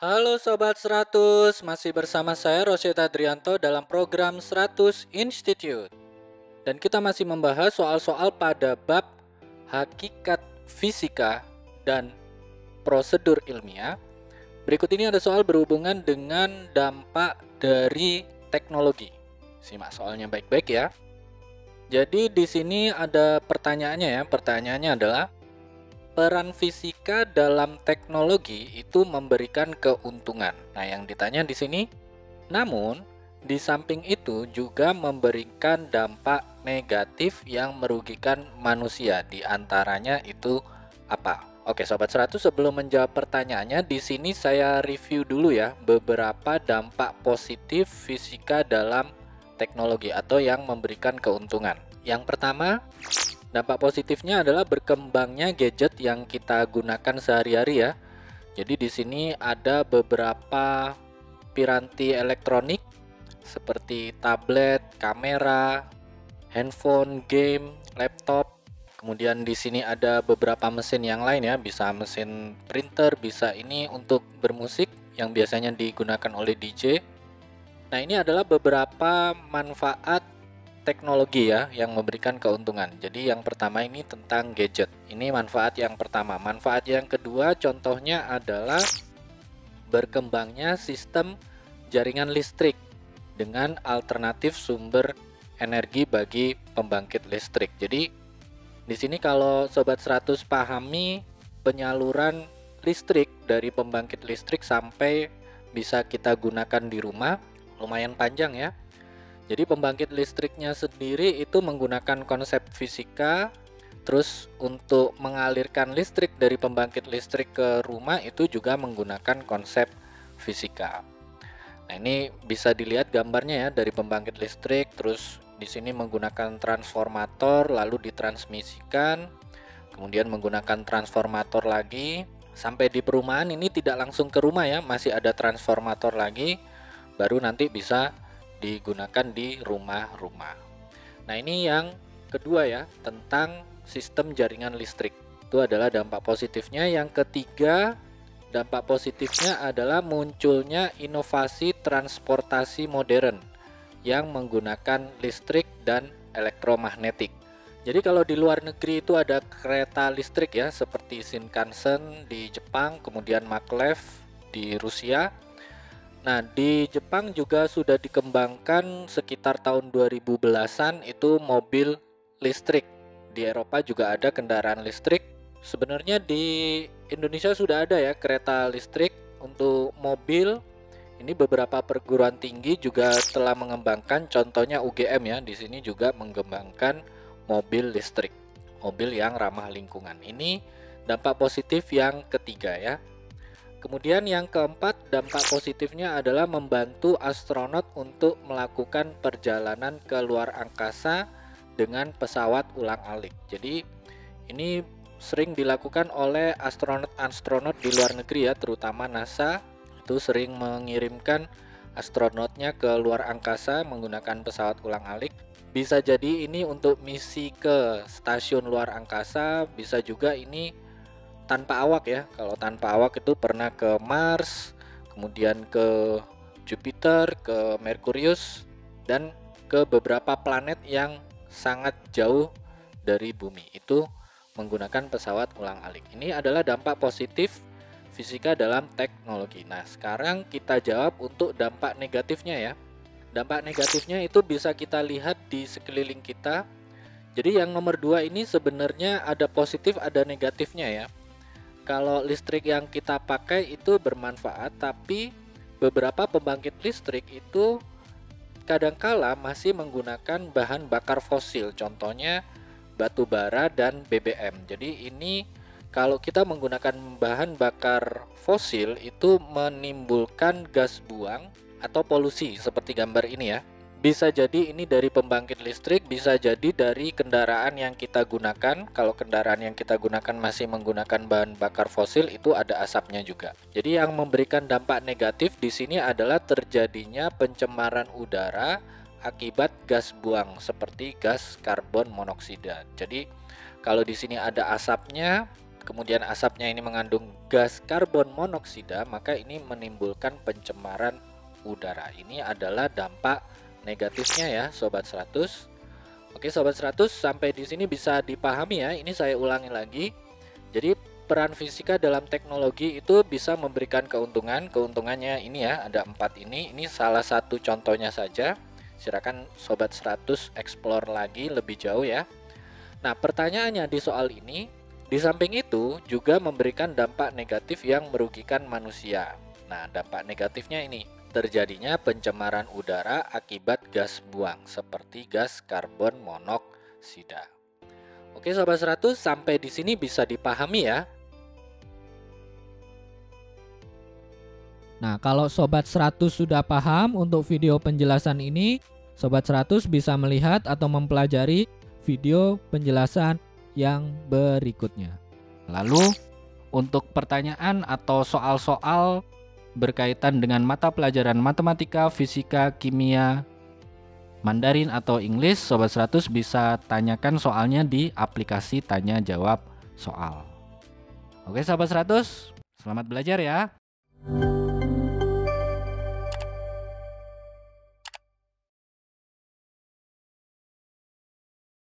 Halo Sobat 100, masih bersama saya Rosyid Adrianto dalam program 100 Institute. Dan kita masih membahas soal-soal pada bab hakikat fisika dan prosedur ilmiah. Berikut ini ada soal berhubungan dengan dampak dari teknologi. Simak soalnya baik-baik ya. Jadi di sini ada pertanyaannya ya. Pertanyaannya adalah peran fisika dalam teknologi itu memberikan keuntungan. Nah, yang ditanya di sini, namun di samping itu juga memberikan dampak negatif yang merugikan manusia. Di antaranya itu apa? Oke, Sobat 100, sebelum menjawab pertanyaannya, di sini saya review dulu ya beberapa dampak positif fisika dalam teknologi atau yang memberikan keuntungan. Yang pertama, dampak positifnya adalah berkembangnya gadget yang kita gunakan sehari-hari ya. Jadi di sini ada beberapa piranti elektronik seperti tablet, kamera, handphone, game, laptop. Kemudian di sini ada beberapa mesin yang lain ya, bisa mesin printer, bisa ini untuk bermusik yang biasanya digunakan oleh DJ. Nah, ini adalah beberapa manfaat teknologi ya yang memberikan keuntungan. Jadi yang pertama ini tentang gadget. Ini manfaat yang pertama. Manfaat yang kedua contohnya adalah berkembangnya sistem jaringan listrik dengan alternatif sumber energi bagi pembangkit listrik. Jadi di sini kalau Sobat 100 pahami penyaluran listrik dari pembangkit listrik sampai bisa kita gunakan di rumah, lumayan panjang ya. Jadi pembangkit listriknya sendiri itu menggunakan konsep fisika, terus untuk mengalirkan listrik dari pembangkit listrik ke rumah itu juga menggunakan konsep fisika. Nah, ini bisa dilihat gambarnya ya dari pembangkit listrik, terus di sini menggunakan transformator lalu ditransmisikan, kemudian menggunakan transformator lagi sampai di perumahan. Ini tidak langsung ke rumah ya, masih ada transformator lagi, baru nanti bisa digunakan di rumah-rumah. Nah, ini yang kedua ya, tentang sistem jaringan listrik. Itu adalah dampak positifnya. Yang ketiga, dampak positifnya adalah munculnya inovasi transportasi modern yang menggunakan listrik dan elektromagnetik. Jadi kalau di luar negeri itu ada kereta listrik ya, seperti Shinkansen di Jepang, kemudian maglev di Rusia. Nah, di Jepang juga sudah dikembangkan sekitar tahun 2010-an itu mobil listrik. Di Eropa juga ada kendaraan listrik. Sebenarnya di Indonesia sudah ada ya kereta listrik. Untuk mobil, ini beberapa perguruan tinggi juga telah mengembangkan, contohnya UGM ya. Di sini juga mengembangkan mobil listrik, mobil yang ramah lingkungan. Ini dampak positif yang ketiga ya. Kemudian yang keempat, dampak positifnya adalah membantu astronot untuk melakukan perjalanan ke luar angkasa dengan pesawat ulang-alik. Jadi ini sering dilakukan oleh astronot-astronot di luar negeri ya, terutama NASA itu sering mengirimkan astronotnya ke luar angkasa menggunakan pesawat ulang-alik. Bisa jadi ini untuk misi ke stasiun luar angkasa, bisa juga ini tanpa awak ya. Kalau tanpa awak itu pernah ke Mars, kemudian ke Jupiter, ke Merkurius, dan ke beberapa planet yang sangat jauh dari bumi. Itu menggunakan pesawat ulang-alik. Ini adalah dampak positif fisika dalam teknologi. Nah, sekarang kita jawab untuk dampak negatifnya ya. Dampak negatifnya itu bisa kita lihat di sekeliling kita. Jadi yang nomor 2 ini sebenarnya ada positif, ada negatifnya ya. Kalau listrik yang kita pakai itu bermanfaat, tapi beberapa pembangkit listrik itu kadangkala masih menggunakan bahan bakar fosil, contohnya batu bara dan BBM. Jadi ini kalau kita menggunakan bahan bakar fosil itu menimbulkan gas buang atau polusi seperti gambar ini ya. Bisa jadi ini dari pembangkit listrik, bisa jadi dari kendaraan yang kita gunakan. Kalau kendaraan yang kita gunakan masih menggunakan bahan bakar fosil, itu ada asapnya juga. Jadi yang memberikan dampak negatif di sini adalah terjadinya pencemaran udara akibat gas buang seperti gas karbon monoksida. Jadi kalau di sini ada asapnya, kemudian asapnya ini mengandung gas karbon monoksida, maka ini menimbulkan pencemaran udara. Ini adalah dampak negatifnya ya Sobat 100. Oke Sobat 100, sampai di sini bisa dipahami ya. Ini saya ulangi lagi. Jadi peran fisika dalam teknologi itu bisa memberikan keuntungan. Keuntungannya ini ya, ada 4 ini. Ini salah satu contohnya saja. Silakan Sobat 100 explore lagi lebih jauh ya. Nah, pertanyaannya di soal ini, di samping itu juga memberikan dampak negatif yang merugikan manusia. Nah, dampak negatifnya ini, terjadinya pencemaran udara akibat gas buang seperti gas karbon monoksida. Oke Sobat 100, sampai di sini bisa dipahami ya. Nah, kalau Sobat 100 sudah paham untuk video penjelasan ini, Sobat 100 bisa melihat atau mempelajari video penjelasan yang berikutnya. Lalu, untuk pertanyaan atau soal-soal berkaitan dengan mata pelajaran matematika, fisika, kimia, Mandarin atau Inggris, Sobat 100 bisa tanyakan soalnya di aplikasi tanya jawab soal. Oke Sobat 100, selamat belajar ya.